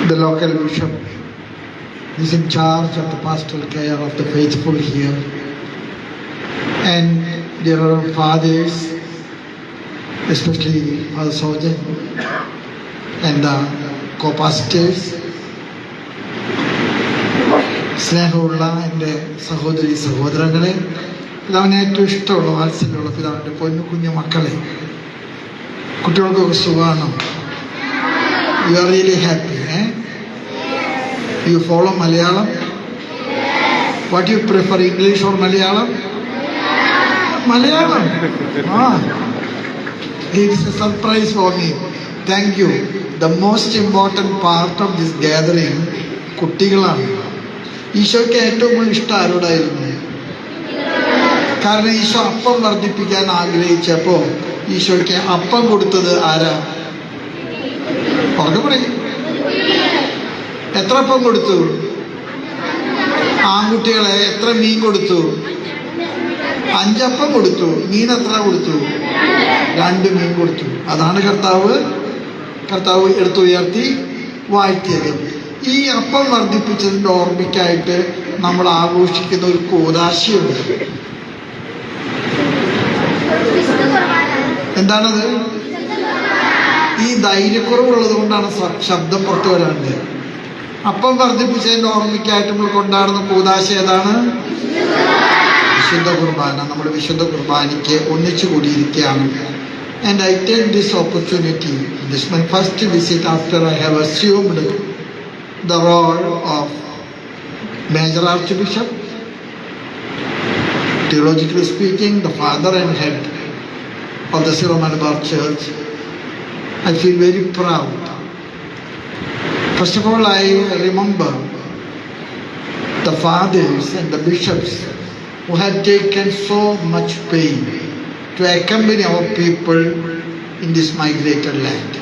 The local bishop is in charge of the pastoral care of the faithful here, and there are fathers, especially Father Sojan and the co-pastors, സ്നേഹമുള്ള എൻ്റെ സഹോദരി സഹോദരങ്ങളെ, പിതാവിന് ഏറ്റവും ഇഷ്ടമുള്ള വാത്സല്യമുള്ള പിതാവിൻ്റെ പൊന്നു കുഞ്ഞു മക്കളെ, കുട്ടികൾക്കൊക്കെ സുഖമാണോ? You are really happy? You follow Malayalam? What you prefer, English or Malayalam? Malayalam. It's a surprise for me. Thank you. The most important part of this gathering കുട്ടികളാണ്. ഈശോയ്ക്ക് ഏറ്റവും കൂടുതൽ ഇഷ്ടം ആരോടായിരുന്നു? കാരണം ഈശോ അപ്പം വർദ്ധിപ്പിക്കാൻ ആഗ്രഹിച്ചപ്പോൾ ഈശോയ്ക്ക് അപ്പം കൊടുത്തത് ആരാ? പറഞ്ഞു പറയും. എത്ര അപ്പം കൊടുത്തു? ആൺകുട്ടികളെ എത്ര മീൻ കൊടുത്തു? 5 അപ്പം കൊടുത്തു. മീൻ എത്ര കൊടുത്തു? 2 മീൻ കൊടുത്തു. അതാണ് കർത്താവ് എടുത്തുയർത്തി വാഴ്ത്തിയത്. ഈ അപ്പം വർദ്ധിപ്പിച്ചതിൻ്റെ ഓർമ്മയ്ക്കായിട്ട് നമ്മൾ ആഘോഷിക്കുന്ന ഒരു കൂദാശയുണ്ട്. എന്താണത്? ഈ ധൈര്യക്കുറവുള്ളത് കൊണ്ടാണ് ശബ്ദം പുറത്തു വരാണ്ട്. അപ്പം വർദ്ധിപ്പിച്ചതിൻ്റെ ഓർമ്മയ്ക്കായിട്ട് നമ്മൾ കൊണ്ടാടുന്ന കൂദാശ ഏതാണ്? വിശുദ്ധ കുർബാന. നമ്മൾ വിശുദ്ധ കുർബാനയ്ക്ക് ഒന്നിച്ചു കൂടിയിരിക്കുകയാണ്. And I take this opportunity, this is my first visit after I have assumed the role of Major Archbishop, theologically speaking, the father and head of the Syro-Malabar Church. I feel very proud. First of all, I remember the fathers and the bishops who had taken so much pain to accompany our people in this migrated land.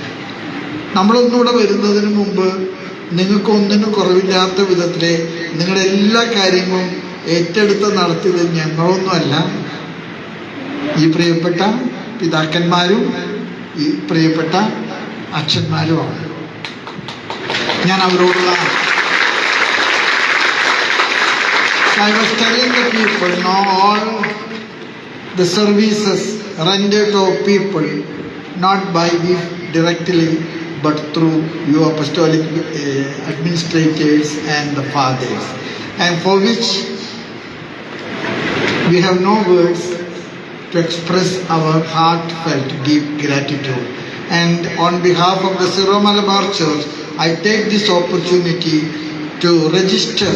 നമ്മളൊന്നുകൂടെ വരുന്നതിന് മുമ്പ് നിങ്ങൾക്ക് ഒന്നിനും കുറവില്ലാത്ത വിധത്തിൽ നിങ്ങളുടെ എല്ലാ കാര്യങ്ങളും ഏറ്റെടുത്ത് നടത്തിയത് ഞങ്ങളൊന്നുമല്ല, ഈ പ്രിയപ്പെട്ട പിതാക്കന്മാരും ഈ പ്രിയപ്പെട്ട അച്ഛന്മാരുമാണ്. ഞാൻ അവരോടുള്ള I was telling the people, no, all the services rendered to people, not by me directly, but through you apostolic administrators and the fathers, and for which we have no words to express our heartfelt deep gratitude. And on behalf of the Syro-Malabar Church, I take this opportunity to register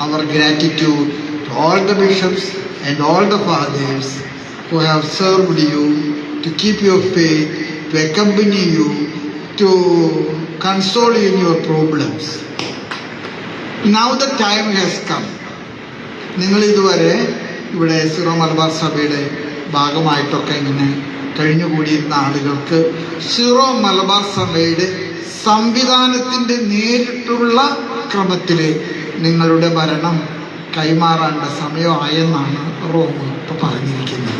our gratitude to all the bishops and all the fathers who have served you, to keep your faith, to accompany you, to console you in your problems. Now the time has come. നിങ്ങൾ ഇതുവരെ ഇവിടെ Syro Malabar സഭയുടെ ഭാഗമായിട്ടൊക്കെ ഇങ്ങനെ കഴിഞ്ഞുകൂടിയിരുന്ന ആളുകൾക്ക് Syro Malabar സഭയുടെ സംവിധാനത്തിൻ്റെ നേരിട്ടുള്ള ക്രമത്തിൽ നിങ്ങളുടെ ഭരണം കൈമാറേണ്ട സമയമായെന്നാണ് റോം ഇപ്പോൾ പറഞ്ഞിരിക്കുന്നത്.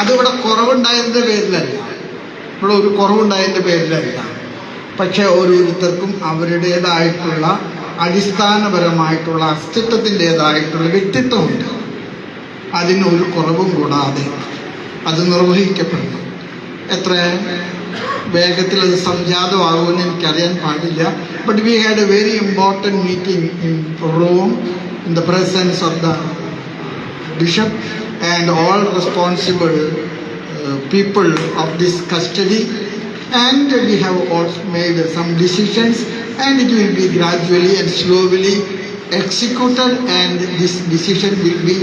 അതിവിടെ കുറവുണ്ടായതിൻ്റെ പേരിലല്ല, ഇവിടെ ഒരു കുറവുണ്ടായതിൻ്റെ പേരിലല്ല. പക്ഷെ ഓരോരുത്തർക്കും അവരുടേതായിട്ടുള്ള അടിസ്ഥാനപരമായിട്ടുള്ള അസ്തിത്വത്തിൻ്റെതായിട്ടുള്ള വ്യക്തിത്വമുണ്ട്. അതിനൊരു കുറവും കൂടാതെ അത് നിർവഹിക്കപ്പെടുന്നു. എത്ര വേഗത്തിൽ അത് സംജാതമാകുമെന്ന് എനിക്കറിയാൻ പാടില്ല. But we had a very important meeting in Rome in the presence of the bishop and all responsible people of this custody, and we have also made some decisions, and it will be gradually and slowly executed, and this decision will be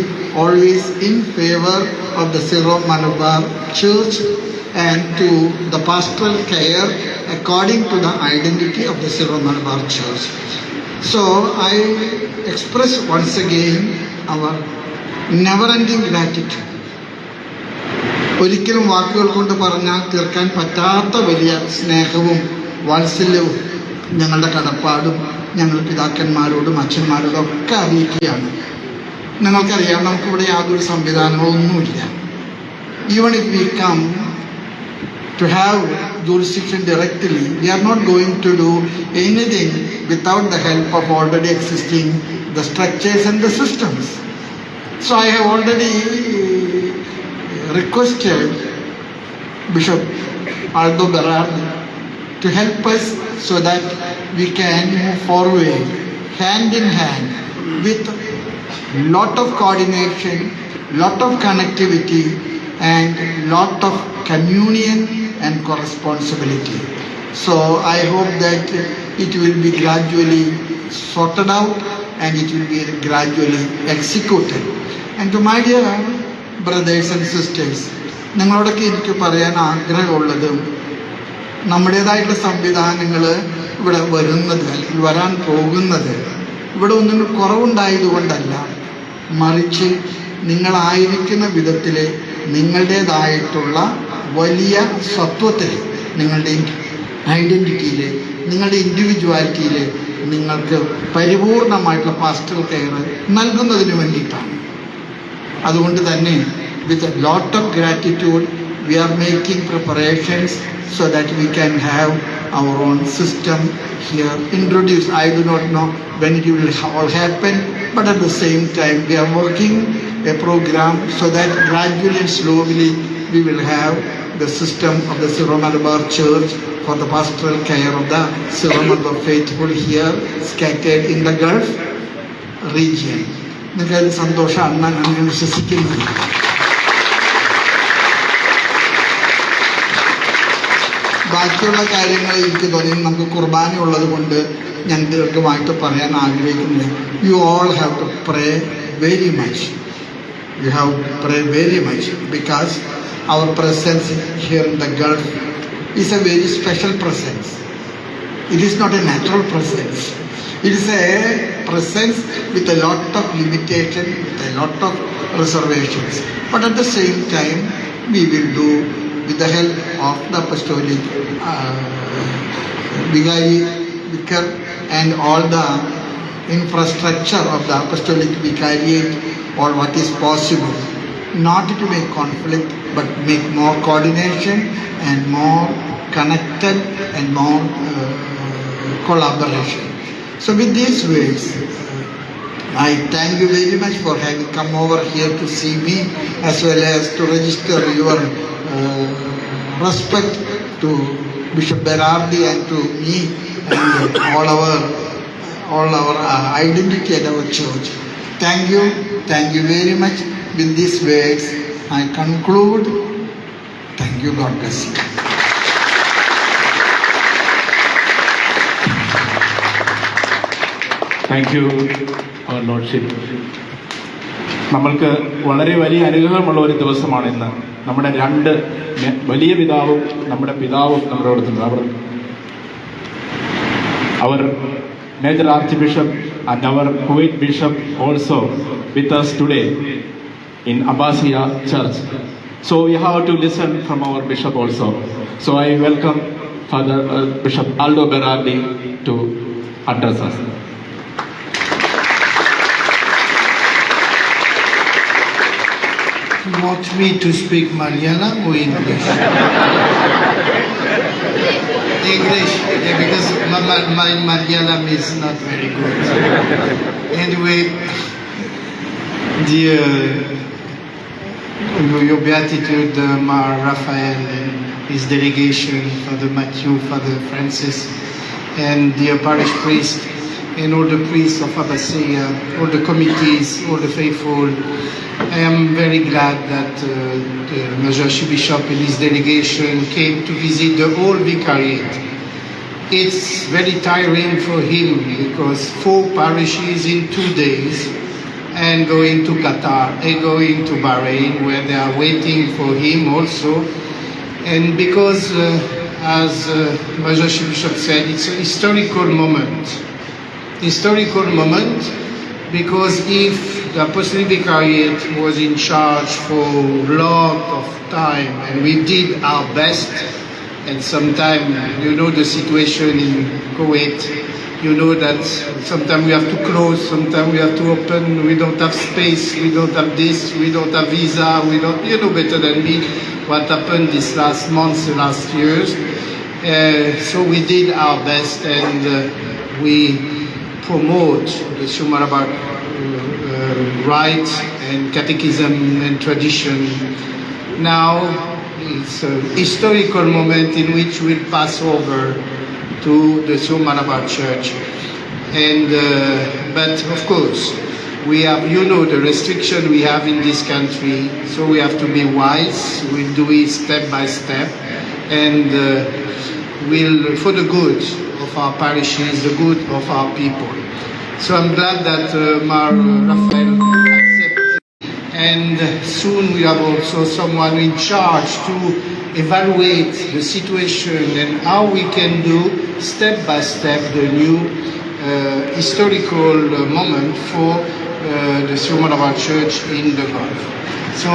always in favor of the Syro-Malabar Church and to the pastoral care according to the identity of the Syro-Malabar Church. So I express once again our never-ending gratitude. ഒരിക്കലും വാക്കുകൾ കൊണ്ട് പറഞ്ഞാൽ തീർക്കാൻ പറ്റാത്ത വലിയ സ്നേഹവും വാത്സല്യവും ഞങ്ങളുടെ കടപ്പാടും ഞങ്ങൾ പിതാക്കന്മാരോടും അച്ഛന്മാരോടും ഒക്കെ അറിയിക്കുകയാണ്. നിങ്ങൾക്കറിയാം, നമുക്കിവിടെ യാതൊരു സംവിധാനങ്ങളൊന്നുമില്ല. even if we come to have jurisdiction directly, we are not going to do anything without the help of already existing the structures and the systems. So I have already requested Bishop Aldo Berardi to help us so that we can move forward hand in hand with lot of coordination, lot of connectivity and lot of communion and corresponsibility. So I hope that it will be gradually sorted out and it will be gradually executed. And to my dear brothers and sisters, നിങ്ങളോടൊക്കെ എനിക്ക് പറയാൻ ആഗ്രഹമുള്ളത്, നമ്മുടേതായിട്ടുള്ള സംവിധാനങ്ങൾ ഇവിടെ വരുന്നത് അല്ലെങ്കിൽ വരാൻ പോകുന്നത് ഇവിടെ ഒന്നും കുറവുണ്ടായതുകൊണ്ടല്ല, മറിച്ച് നിങ്ങളായിരിക്കുന്ന വിധത്തിൽ നിങ്ങളുടേതായിട്ടുള്ള വലിയ സത്വത്തിൽ, നിങ്ങളുടെ ഐഡൻറ്റിറ്റിയിൽ, നിങ്ങളുടെ ഇൻഡിവിജ്വാലിറ്റിയിൽ നിങ്ങൾക്ക് പരിപൂർണമായിട്ടുള്ള പാസ്റ്ററൽ കെയർ നൽകുന്നതിന് വേണ്ടിയിട്ടാണ്. അതുകൊണ്ട് തന്നെ with a lot of gratitude we are making preparations so that we can have our own system here introduced. I do not know when it will all happen, but at the same time we are working a program so that gradually and slowly we will have the system of the Syro-Malabar Church for the pastoral care of the Syro-Malabar faithful here scattered in the Gulf region. നിങ്ങൾക്ക് സന്തോഷമാണ് ഞാൻ വിശ്വസിക്കുന്നത്. ബാക്കിയുള്ള കാര്യങ്ങൾ എനിക്ക് തോന്നി നമുക്ക് കുർബാന ഉള്ളത് കൊണ്ട് ഞാൻ ദീർഘമായിട്ട് പറയാൻ ആഗ്രഹിക്കുന്നില്ല. You all have to pray very much. You have to pray very much because our presence here in the Gulf is a very special presence. It is not a natural presence. It is a presence with a lot of limitation, with a lot of reservations. But at the same time, we will do with the help of the apostolic vicar and all the infrastructure of the apostolic vicariate, all what is possible, not to make conflict, but make more coordination and more connected and more collaboration. So with these words, I thank you very much for having come over here to see me, as well as to register your respect to Bishop Berardi and to me and all our identity at our church. Thank you very much. With these words, I conclude. Thank you. God bless you. Thank you our lordship. നമ്മൾക്ക് വളരെ വലിയ അനുഗ്രഹമുള്ള ഒരു ദിവസമാണ് ഇന്ന്. നമ്മുടെ രണ്ട് വലിയ പിതാവും നമ്മുടെ പിതാവും നമ്മുടെ അടുത്തുണ്ട്. അവർ മേജർ ആർച്ച് ബിഷപ്പ് ആൻഡ് അവർ Kuwait bishop also with us today in Abbasiya Church. So we have to listen from our bishop also. So I welcome Father Bishop Aldo Berardi to address us. You want me to speak Malayalam or English? English, yeah, because my Malayalam is not very good. Anyway, dear Your Beatitude, Mar Raphael and his delegation, Father Matthew, Father Francis, and dear parish priest, and all the priests of Abbasiya, all the committees, all the faithful, I am very glad that the Major Bishop and his delegation came to visit the whole vicariate. It's very tiring for him because 4 parishes in 2 days, and going to Qatar and going to Bahrain where they are waiting for him also. And because as Major Bishop said, it's a historical moment. Because if the Apostolic Vicariate was in charge for a lot of time and we did our best, and sometimes, you know, the situation in Kuwait, You know that sometimes we have to close, sometimes we have to open, we don't have space, we don't have this, we don't have visa, we don't, you know better than me what happened these last months, last years. So we did our best, and we promote the Shumarabat rites and catechism and tradition. Now it's a historical moment in which we'll pass over to the Shumarabat Church. And but of course, we have, you know, the restriction we have in this country, so we have to be wise. We'll do it step by step, and will for the good of our parishes, the good of our people. So I'm glad that Mar Raphael accepted, and soon we have also someone in charge to evaluate the situation and how we can do step by step the new historical moment for the Shumarabat Church in the Gulf. So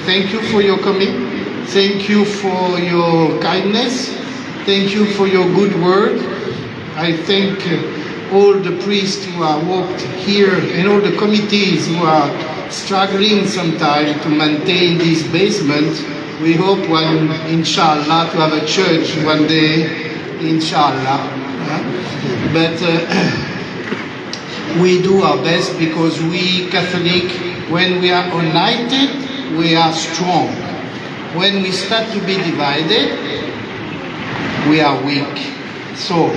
thank you for your coming, thank you for your kindness, thank you for your good word. I thank all the priests who are worked here and all the committees who are struggling sometimes to maintain this basement. We hope one, inshallah, to have a church one day, inshallah. But we do our best because we Catholic, when we are united, we are strong. When we start to be divided, we are weak. So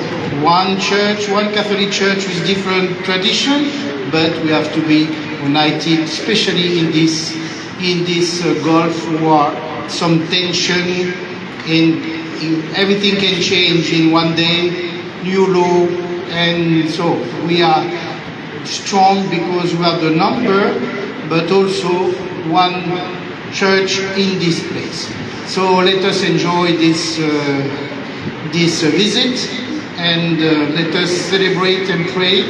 one church, one Catholic church with different tradition, but we have to be united, especially in this Gulf war, some tension, and everything can change in one day, new law, and so we are strong because we have the number, but also one church in this place. So let us enjoy this visit, and let us celebrate and pray.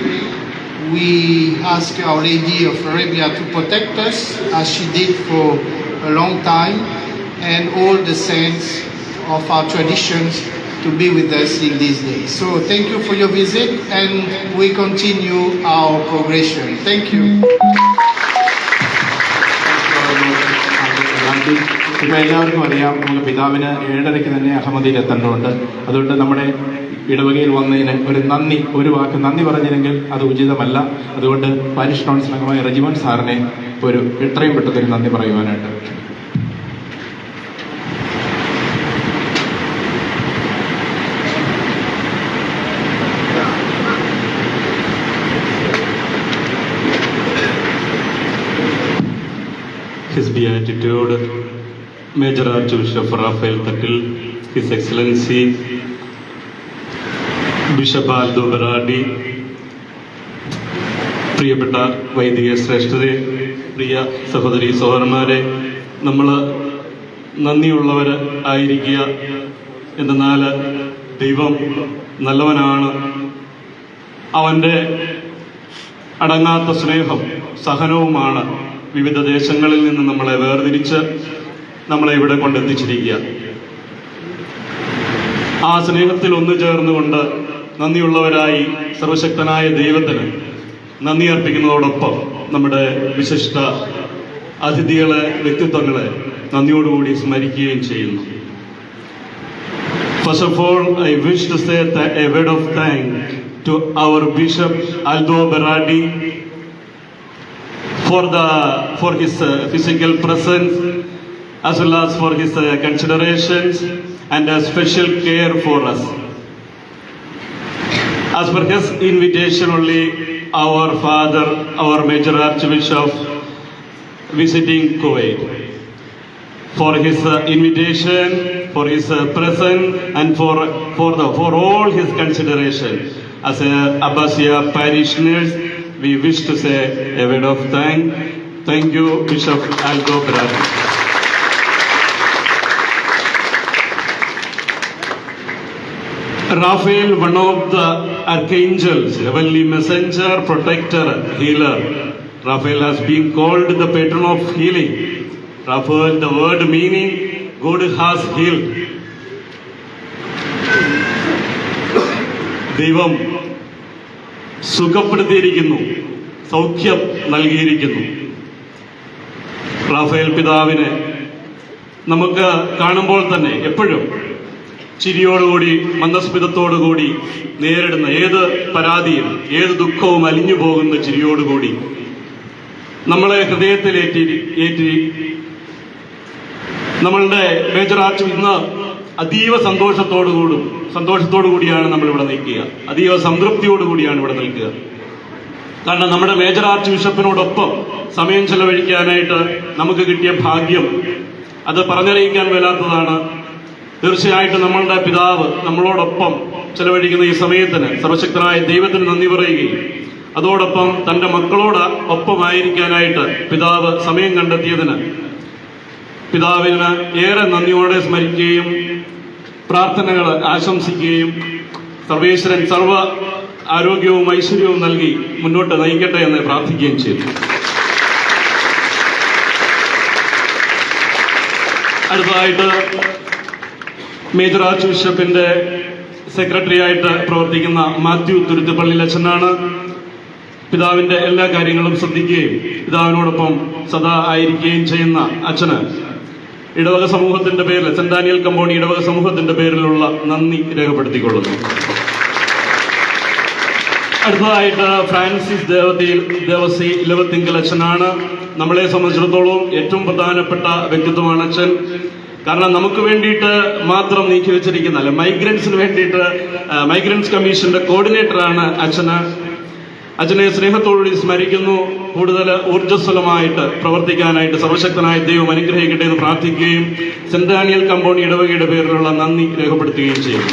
We ask Our Lady of Arabia to protect us as she did for a long time, and all the saints of our traditions to be with us in these days. So thank you for your visit, and we continue our progression. Thank you. ഇപ്പം എല്ലാവർക്കും അറിയാം, നമുക്ക് പിതാവിന് 7:30 തന്നെ അഹമ്മദിയിൽ എത്തേണ്ടതുണ്ട്. അതുകൊണ്ട് നമ്മുടെ ഇടവകയിൽ വന്നതിന് ഒരു വാക്ക് നന്ദി പറഞ്ഞില്ലെങ്കിൽ അത് ഉചിതമല്ല. അതുകൊണ്ട് പാരിഷ് കൗൺസിൽ അംഗമായ റെജിമൻ സാറിനെ എത്രയും പെട്ടെന്ന് നന്ദി പറയുവാനായിട്ട്. His Beatitude, Major Archbishop Raphael Tattil, His Excellency Bishop Aldo Berardi, പ്രിയപ്പെട്ട വൈദിക ശ്രേഷ്ഠരെ, പ്രിയ സഹോദരി സഹോദരന്മാരെ, നമ്മൾ നന്ദിയുള്ളവർ ആയിരിക്കുക. എന്തെന്നാൽ ദൈവം നല്ലവനാണ്. അവൻ്റെ അടങ്ങാത്ത സ്നേഹം സഹനവുമാണ് വിവിധ ദേശങ്ങളിൽ നിന്ന് നമ്മളെ വേർതിരിച്ച് നമ്മളെ ഇവിടെ കൊണ്ടെത്തിച്ചിരിക്കുക. ആ സ്നേഹത്തിൽ ഒന്നു ചേർന്നുകൊണ്ട് നന്ദിയുള്ളവരായി സർവശക്തനായ ദൈവത്തിന് നന്ദി അർപ്പിക്കുന്നതോടൊപ്പം നമ്മുടെ വിശിഷ്ട അതിഥികളെ, വ്യക്തിത്വങ്ങളെ നന്ദിയോടുകൂടി സ്മരിക്കുകയും ചെയ്യുന്നു. First of all, I wish to say a word of thanks to our Bishop Aldo Berardi for his physical presence, as well as for his considerations and special care for us. As per his invitation only, our father, our Major Archbishop, visiting Kuwait. For his invitation, for his presence, and for all his consideration. As Abbasiya parishioners, we wish to say a word of thanks. Thank you, Bishop Aldo Berardi. Raphael, one of the archangels, heavenly messenger, protector, healer. Raphael has been called the patron of healing. Raphael, the word meaning God has healed. ദൈവം സുഖപ്പെടുത്തിയിരിക്കുന്നു, സൗഖ്യം നൽകിയിരിക്കുന്നു. Rafale പിതാവിനെ നമുക്ക് കാണുമ്പോൾ തന്നെ എപ്പോഴും ചിരിയോടുകൂടി മന്ദസ്മിതത്തോടുകൂടി നേരിടുന്ന ഏത് പരാതിയും ഏത് ദുഃഖവും അലിഞ്ഞു പോകുന്ന ചിരിയോടുകൂടി നമ്മളെ ഹൃദയത്തിലേറ്റി നമ്മളുടെ മേജർ ആർച്ച് ഇന്ന് അതീവ സന്തോഷത്തോടു കൂടിയാണ് നമ്മളിവിടെ നിൽക്കുക, അതീവ സംതൃപ്തിയോടുകൂടിയാണ് ഇവിടെ നിൽക്കുക. കാരണം നമ്മുടെ മേജർ ആർച്ച് ബിഷപ്പിനോടൊപ്പം സമയം ചെലവഴിക്കാനായിട്ട് നമുക്ക് കിട്ടിയ ഭാഗ്യം അത് പറഞ്ഞറിയിക്കാൻ മേലാത്തതാണ്. തീർച്ചയായിട്ടും നമ്മളുടെ പിതാവ് നമ്മളോടൊപ്പം ചെലവഴിക്കുന്ന ഈ സമയത്തിന് സർവശക്തനായ ദൈവത്തിന് നന്ദി പറയുകയും അതോടൊപ്പം തന്റെ മക്കളോട് ഒപ്പമായിരിക്കാനായിട്ട് പിതാവ് സമയം കണ്ടെത്തിയതിന് പിതാവിന് ഏറെ നന്ദിയോടെ സ്മരിക്കുകയും പ്രാർത്ഥനകൾ ആശംസിക്കുകയും സർവേശ്വരൻ സർവ ആരോഗ്യവും ഐശ്വര്യവും നൽകി മുന്നോട്ട് നയിക്കട്ടെ എന്ന് പ്രാർത്ഥിക്കുകയും ചെയ്തു. അടുത്തതായിട്ട് മേജർ ആർച്ച് ബിഷപ്പിന്റെ സെക്രട്ടറി ആയിട്ട് പ്രവർത്തിക്കുന്ന മാത്യു തുരുത്തുപള്ളി അച്ഛനാണ്. പിതാവിന്റെ എല്ലാ കാര്യങ്ങളും ശ്രദ്ധിക്കുകയും പിതാവിനോടൊപ്പം സദാ ആയിരിക്കുകയും ചെയ്യുന്ന അച്ഛന് ഇടവക സമൂഹത്തിന്റെ പേരിൽ, സെന്റ് ഡാനിയൽ കമ്പോണി ഇടവക സമൂഹത്തിന്റെ പേരിലുള്ള നന്ദി രേഖപ്പെടുത്തിക്കൊള്ളുന്നു. അടുത്തതായിട്ട് ഫ്രാൻസിസ് ദേവസി ഇലവത്തിങ്കൽ അച്ഛനാണ്. നമ്മളെ സംബന്ധിച്ചിടത്തോളം ഏറ്റവും പ്രധാനപ്പെട്ട വ്യക്തിത്വമാണ് അച്ഛൻ. കാരണം നമുക്ക് വേണ്ടിയിട്ട് മാത്രം നീക്കി വെച്ചിരിക്കുന്ന അല്ലെ മൈഗ്രൻസിന് വേണ്ടിയിട്ട് മൈഗ്രൻസ് കമ്മീഷന്റെ കോർഡിനേറ്ററാണ് അച്ഛന്. അച്ഛനെ സ്നേഹത്തോടുകൂടി സ്മരിക്കുന്നു. കൂടുതൽ ഊർജ്ജസ്വലമായിട്ട് പ്രവർത്തിക്കാനായിട്ട് സർവശക്തനായ ദൈവം അനുഗ്രഹിക്കട്ടെ എന്ന് പ്രാർത്ഥിക്കുകയും സെന്റ് ഡാനിയൽ കമ്പോണി ഇടവകയുടെ പേരിലുള്ള നന്ദി രേഖപ്പെടുത്തുകയും ചെയ്യും.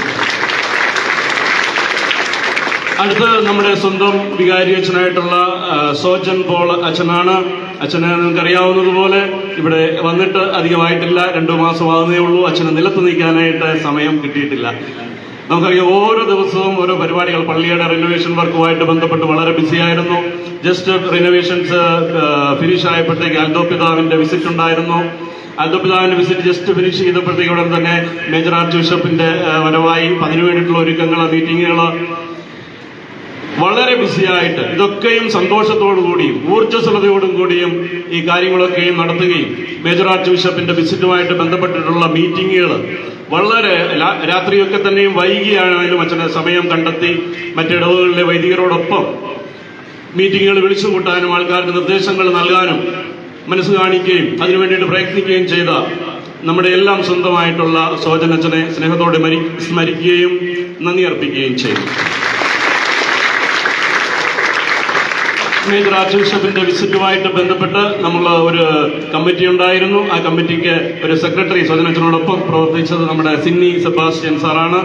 അടുത്ത നമ്മുടെ സ്വന്തം വികാരി അച്ഛനായിട്ടുള്ള സോജൻ പോൾ അച്ഛനാണ്. അച്ഛനെ നിങ്ങൾക്കറിയാവുന്നതുപോലെ ഇവിടെ വന്നിട്ട് അധികമായിട്ടില്ല, 2 മാസമാകുന്നേ ഉള്ളൂ. അച്ഛന് നിലത്ത് നിൽക്കാനായിട്ട് സമയം കിട്ടിയിട്ടില്ല. നമുക്കറിയാം ഓരോ ദിവസവും ഓരോ പരിപാടികൾ, പള്ളിയുടെ റിനോവേഷൻ വർക്കുമായിട്ട് ബന്ധപ്പെട്ട് വളരെ ബിസിയായിരുന്നു. ജസ്റ്റ് റിനോവേഷൻസ് ഫിനിഷ് ആയപ്പോഴത്തേക്ക് ആൽദോ പിതാവിന്റെ വിസിറ്റ് ഉണ്ടായിരുന്നു. ആൽദോ പിതാവിന്റെ വിസിറ്റ് ജസ്റ്റ് ഫിനിഷ് ചെയ്തപ്പോഴത്തേക്ക് ഉടൻ തന്നെ മേജർ ആർച്ച് ബിഷപ്പിന്റെ വരവായി. അതിനു വേണ്ടിയിട്ടുള്ള ഒരുക്കങ്ങൾ, മീറ്റിങ്ങുകൾ, വളരെ ബിസിയായിട്ട് ഇതൊക്കെയും സന്തോഷത്തോടു കൂടിയും ഊർജ്ജസ്വലതയോടും കൂടിയും ഈ കാര്യങ്ങളൊക്കെയും നടത്തുകയും മേജർ ആർച്ച് ബിഷപ്പിന്റെ വിസിറ്റുമായിട്ട് ബന്ധപ്പെട്ടിട്ടുള്ള മീറ്റിങ്ങുകൾ വളരെ രാത്രിയൊക്കെ തന്നെയും വൈകിയാണെങ്കിലും അച്ഛനെ സമയം കണ്ടെത്തി മറ്റിടവുകളിലെ വൈദികരോടൊപ്പം മീറ്റിങ്ങുകൾ വിളിച്ചു കൂട്ടാനും ആൾക്കാർക്ക് നിർദ്ദേശങ്ങൾ നൽകാനും മനസ്സ് കാണിക്കുകയും അതിനുവേണ്ടിയിട്ട് പ്രയത്നിക്കുകയും ചെയ്ത നമ്മുടെ എല്ലാം സ്വന്തമായിട്ടുള്ള സോജനച്ഛനെ സ്നേഹത്തോടെ സ്മരിക്കുകയും നന്ദി അർപ്പിക്കുകയും ചെയ്തു. മേജർ ആർച്ച് ബിഷപ്പിന്റെ വിസിറ്റുമായിട്ട് ബന്ധപ്പെട്ട് നമ്മൾ ഒരു കമ്മിറ്റി ഉണ്ടായിരുന്നു. ആ കമ്മിറ്റിക്ക് ഒരു സെക്രട്ടറി സോജനച്ചനോടൊപ്പം പ്രവർത്തിച്ചത് നമ്മുടെ സിന്നി സെബാസ്റ്റ്യൻ സാറാണ്.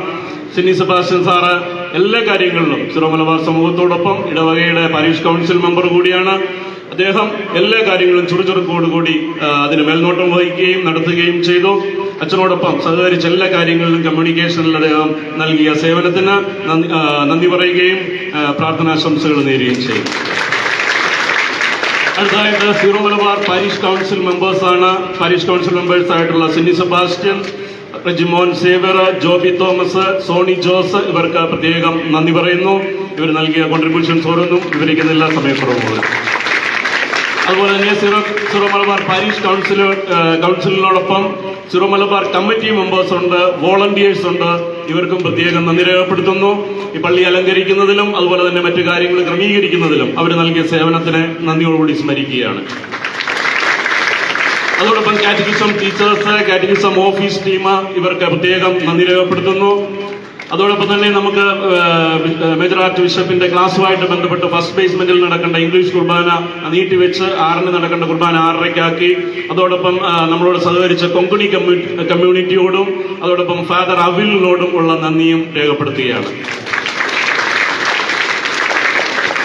സിന്നി സെബാസ്റ്റ്യൻ സാറ് എല്ലാ കാര്യങ്ങളിലും സിറോ മലബാർ സമൂഹത്തോടൊപ്പം ഇടവകയുടെ പാരിഷ് കൗൺസിൽ മെമ്പർ കൂടിയാണ്. അദ്ദേഹം എല്ലാ കാര്യങ്ങളും ചുറുചുറുക്കോടുകൂടി അതിന് മേൽനോട്ടം വഹിക്കുകയും നടത്തുകയും ചെയ്തു. അച്ഛനോടൊപ്പം സഹകരിച്ച എല്ലാ കാര്യങ്ങളിലും കമ്മ്യൂണിക്കേഷനിൽ അദ്ദേഹം നൽകിയ സേവനത്തിന് നന്ദി പറയുകയും പ്രാർത്ഥനാശംസകൾ നേരുകയും ചെയ്തു. അടുത്തതായിട്ട് സീറോ മലബാർ പാരിഷ് കൗൺസിൽ മെമ്പേഴ്സാണ്. പാരിഷ് കൗൺസിൽ മെമ്പേഴ്സ് ആയിട്ടുള്ള സിന്നി സെബാസ്റ്റ്യൻ, റെജിമോൻ സേവ്യർ, ജോബി തോമസ്, സോണി ജോസ്, ഇവർക്ക് പ്രത്യേകം നന്ദി പറയുന്നു. ഇവർ നൽകിയ കോൺട്രിബ്യൂഷൻസ് ഓരോന്നും വിവരിക്കുന്നില്ല, സമയക്കുറവുകൾ. അതുപോലെ തന്നെ സീറോ മലബാർ പാരിഷ് കൗൺസിലിനോടൊപ്പം സീറോ മലബാർ കമ്മിറ്റി മെമ്പേഴ്സ് ഉണ്ട്, വോളണ്ടിയേഴ്സ് ഉണ്ട്. ഇവർക്കും പ്രത്യേകം നന്ദി രേഖപ്പെടുത്തുന്നു. ഈ പള്ളി അലങ്കരിക്കുന്നതിലും അതുപോലെ തന്നെ മറ്റു കാര്യങ്ങൾ ക്രമീകരിക്കുന്നതിലും അവർ നൽകിയ സേവനത്തിന് നന്ദിയോടുകൂടി സ്മരിക്കുകയാണ്. അതോടൊപ്പം catechism teachers, catechism office team, ഇവർക്ക് പ്രത്യേകം നന്ദി രേഖപ്പെടുത്തുന്നു. അതോടൊപ്പം തന്നെ നമുക്ക് മേജർ ആർച്ച് ബിഷപ്പിന്റെ ക്ലാസ്സുമായിട്ട് ബന്ധപ്പെട്ട് ഫസ്റ്റ് ബേസ്മെന്റിൽ നടക്കേണ്ട ഇംഗ്ലീഷ് കുർബാന നീട്ടിവെച്ച് 6-ന് നടക്കേണ്ട കുർബാന 6:30-ആക്കി. അതോടൊപ്പം നമ്മളോട് സഹകരിച്ച കൊങ്കണി കമ്മ്യൂണിറ്റിയോടും അതോടൊപ്പം ഫാദർ അവിലിനോടും ഉള്ള നന്ദിയും രേഖപ്പെടുത്തുകയാണ്.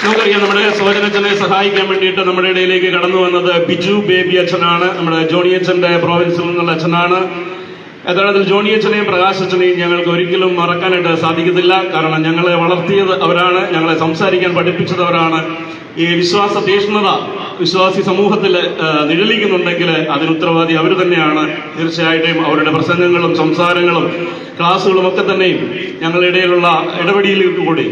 നമുക്കറിയാം നമ്മുടെ സോജനച്ഛനെ സഹായിക്കാൻ വേണ്ടിയിട്ട് നമ്മുടെ ഇടയിലേക്ക് കടന്നു വന്നത് ബിജു ബേബി അച്ഛനാണ്. നമ്മുടെ ജോണി അച്ഛന്റെ പ്രോവിൻസിൽ നിന്നുള്ള അച്ഛനാണ്. യഥാർത്ഥത്തിൽ ജോണി അച്ഛനെയും പ്രകാശ് അച്ഛനെയും ഞങ്ങൾക്ക് ഒരിക്കലും മറക്കാനായിട്ട് സാധിക്കത്തില്ല. കാരണം ഞങ്ങളെ വളർത്തിയത് അവരാണ്, ഞങ്ങളെ സംസാരിക്കാൻ പഠിപ്പിച്ചതവരാണ്. ഈ വിശ്വാസ തീഷ്ണത വിശ്വാസി സമൂഹത്തിൽ നിഴലിക്കുന്നുണ്ടെങ്കിൽ അതിന് ഉത്തരവാദി അവർ തന്നെയാണ്. തീർച്ചയായിട്ടും അവരുടെ പ്രസംഗങ്ങളും സംസാരങ്ങളും ക്ലാസ്സുകളും ഒക്കെ തന്നെയും ഞങ്ങളുടെ ഇടയിലുള്ള ഇടപെടലിൽ കൂടി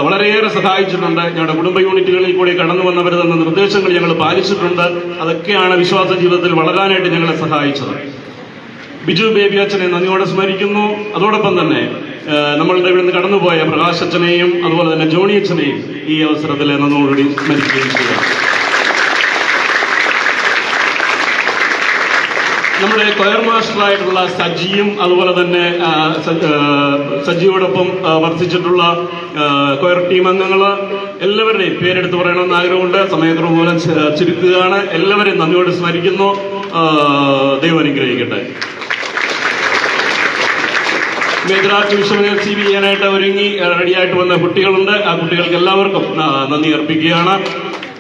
വളരെയേറെ സഹായിച്ചിട്ടുണ്ട്. ഞങ്ങളുടെ കുടുംബ യൂണിറ്റുകളിൽ കൂടി കടന്നു വന്നവർ തന്ന നിർദ്ദേശങ്ങൾ ഞങ്ങൾ പാലിച്ചിട്ടുണ്ട്. അതൊക്കെയാണ് വിശ്വാസ ജീവിതത്തിൽ വളരാനായിട്ട് ഞങ്ങളെ സഹായിച്ചത്. ബിജു ബേബി അച്ഛനെ നന്ദിയോടെ സ്മരിക്കുന്നു. അതോടൊപ്പം തന്നെ നമ്മളുടെ ഇവിടെ നിന്ന് കടന്നുപോയ പ്രകാശ് അച്ഛനെയും അതുപോലെ തന്നെ ജോണി അച്ഛനെയും ഈ അവസരത്തിൽ നന്ദിയോടുകൂടി സ്മരിക്കുകയും ചെയ്യാം. നമ്മുടെ കൊയർ മാസ്റ്ററായിട്ടുള്ള സജിയും അതുപോലെ തന്നെ സജിയോടൊപ്പം വർദ്ധിച്ചിട്ടുള്ള കൊയർ ടീം അംഗങ്ങൾ എല്ലാവരുടെയും പേരെടുത്ത് പറയണമെന്ന് ആഗ്രഹമുണ്ട്. സമയക്കുറവ് മൂലം ചുരുക്കുകയാണ്. എല്ലാവരെയും നന്ദിയോടെ സ്മരിക്കുന്നു. ദൈവം അനുഗ്രഹിക്കട്ടെ. മേജർ ആർച്ച് ബിഷപ്പിനെ റിസീവ് ചെയ്യാനായിട്ട് ഒരുങ്ങി റെഡിയായിട്ട് വന്ന കുട്ടികളുണ്ട്. ആ കുട്ടികൾക്ക് എല്ലാവർക്കും നന്ദി അർപ്പിക്കുകയാണ്.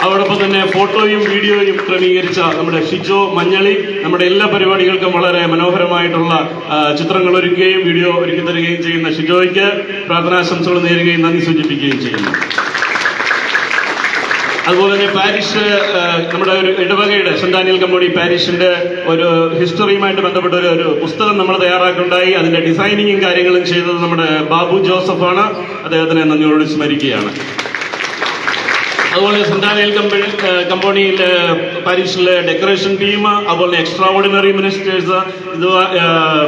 അതോടൊപ്പം തന്നെ ഫോട്ടോയും വീഡിയോയും ക്രമീകരിച്ച നമ്മുടെ ഷിജോ മഞ്ഞളി നമ്മുടെ എല്ലാ പരിപാടികൾക്കും വളരെ മനോഹരമായിട്ടുള്ള ചിത്രങ്ങൾ ഒരുക്കുകയും വീഡിയോ ഒരുക്കി തരികയും ചെയ്യുന്ന ഷിജോയ്ക്ക് പ്രാർത്ഥനാശംസകൾ നേരുകയും നന്ദി സൂചിപ്പിക്കുകയും ചെയ്യുന്നു. അതുപോലെ തന്നെ പാരിഷ് നമ്മുടെ ഒരു ഇടവകയുടെ സെന്റ് ഡാനിയൽ കമ്പോണി പാരിഷിന്റെ ഒരു ഹിസ്റ്ററിയുമായിട്ട് ബന്ധപ്പെട്ട ഒരു പുസ്തകം നമ്മൾ തയ്യാറാക്കുണ്ടായി. അതിന്റെ ഡിസൈനിങ്ങും കാര്യങ്ങളും ചെയ്തത് നമ്മുടെ ബാബു ജോസഫാണ്. അദ്ദേഹത്തിനെ നന്ദിയോട് സ്മരിക്കുകയാണ്. അതുപോലെ സെന്റ് ഡാനിയൽ കമ്പോണിയിലെ പാരീഷിലെ ഡെക്കറേഷൻ ടീം, അതുപോലെ എക്സ്ട്രാ ഓർഡിനറി മിനിസ്റ്റേഴ്സ്, ഇത്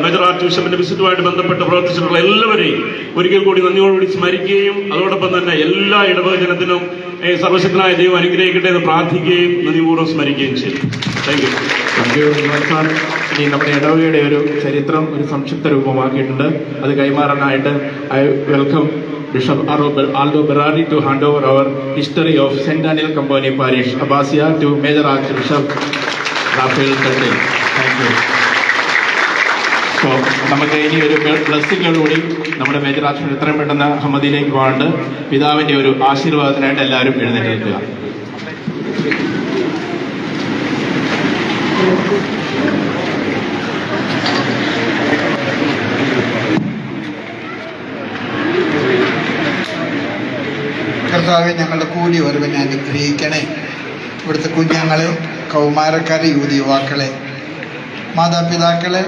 മേജർ ആർച്ച് ബിഷപ്പിന്റെ വിസിറ്റുമായിട്ട് ബന്ധപ്പെട്ട് പ്രവർത്തിച്ചിട്ടുള്ള എല്ലാവരെയും ഒരിക്കൽ കൂടി നന്ദിയോടുകൂടി സ്മരിക്കുകയും അതോടൊപ്പം തന്നെ എല്ലാ ഇടവക ജനത്തിനും സർവശക്തനായ ദൈവം അനുഗ്രഹിക്കട്ടെ എന്ന് പ്രാർത്ഥിക്കുകയും നന്ദിപൂർവ്വം സ്മരിക്കുകയും ചെയ്യും. Thank you. ഇനി നമ്മുടെ ഇടവകയുടെ ഒരു ചരിത്രം ഒരു സംക്ഷിപ്ത രൂപമാക്കിയിട്ടുണ്ട്. അത് കൈമാറാനായിട്ട് I welcome Bishop Aldo Berardi to hand over our history of St. Daniel Company Parish, Abbasia, to Major Archbishop Raphael Tandil. Thank you. So, നമുക്ക് ഇനി ഒരു ബ്ലെസ്സിങ്ങോടുകൂടി നമ്മുടെ മേജർ ആർച്ച് എത്രയും പെട്ടെന്ന് അഹമ്മദിയിലേക്ക് പോകാണ്ട് പിതാവിന്റെ ഒരു ആശീർവാദത്തിനായിട്ട് എല്ലാവരും എഴുന്നേറ്റ് നിൽക്കുക. കർത്താവെ, ഞങ്ങളുടെ കൂലി ഒരുവനെ അനുഗ്രഹിക്കണേ. ഇവിടുത്തെ കുഞ്ഞുങ്ങളെ, കൗമാരക്കാരെ, യുവാക്കളെ, മാതാപിതാക്കളെ,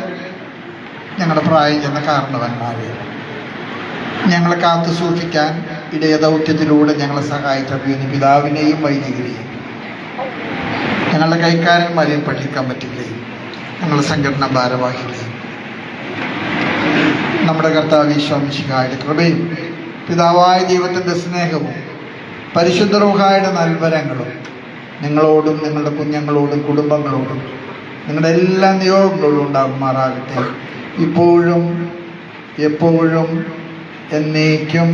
ഞങ്ങളുടെ പ്രായം ചെന്ന കാരണവന്മാരെ, ഞങ്ങളെ കാത്തു സൂക്ഷിക്കാൻ ഇടയദൗത്യത്തിലൂടെ ഞങ്ങളെ സഹായിച്ച പിതാവിനെയും വൈദികരെയും, ഞങ്ങളുടെ കൈക്കാരന്മാരെയും പഠിക്കാൻ പറ്റില്ലെയും, ഞങ്ങളുടെ സംഘടനാ ഭാരവാഹികളെയും, നമ്മുടെ കർത്താവ് ഈശോ മിശിഹായുടെ കൃപയും പിതാവായ ദൈവത്തിൻ്റെ സ്നേഹവും പരിശുദ്ധ റൂഹായുടെ നൽവരങ്ങളും നിങ്ങളോടും നിങ്ങളുടെ കുഞ്ഞുങ്ങളോടും കുടുംബങ്ങളോടും നിങ്ങളുടെ എല്ലാ നിയോഗങ്ങളോടും ഉണ്ടാകുമാറാകട്ടെ, ഇപ്പോഴും എപ്പോഴും എന്നേക്കും.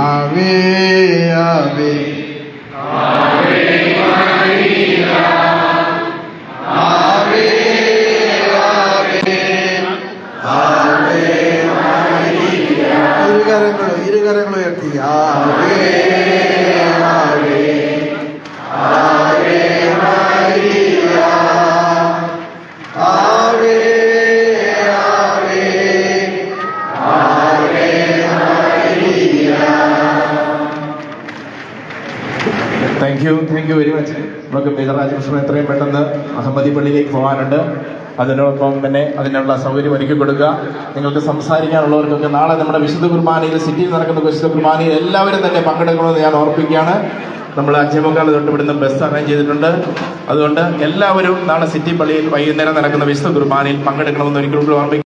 ആവേ ആവേ ആവേ ഇരുകരങ്ങൾ ഉയർത്തി ആവേ ആവേ ആവേ മരിയ ആവേ ആവേ ആവേ മരിയ. Thank you very much. നമുക്ക് മേജർ ആർച്ച് ബിഷപ്പ് എത്രയും പെട്ടെന്ന് അഹമ്മദി പള്ളിയിലേക്ക് പോകാനുണ്ട്. അതിനോടൊപ്പം തന്നെ അതിനുള്ള സൗകര്യം ഒരുക്കി കൊടുക്കുക. നിങ്ങൾക്ക് സംസാരിക്കാനുള്ളവർക്കൊക്കെ നാളെ നമ്മുടെ വിശുദ്ധ കുർബാനയിൽ, സിറ്റിയിൽ നടക്കുന്ന വിശുദ്ധ കുർബാനയിൽ എല്ലാവരും തന്നെ പങ്കെടുക്കണമെന്ന് ഞാൻ ഓർപ്പിക്കുകയാണ്. നമ്മൾ 5:45 തൊട്ട് ഇവിടുന്ന് ബസ് അറേഞ്ച് ചെയ്തിട്ടുണ്ട്. അതുകൊണ്ട് എല്ലാവരും നാളെ സിറ്റി പള്ളിയിൽ വൈകുന്നേരം നടക്കുന്ന വിശുദ്ധ കുർബാനയിൽ പങ്കെടുക്കണമെന്ന് ഒരിക്കലും ഓർമ്മിക്കുക.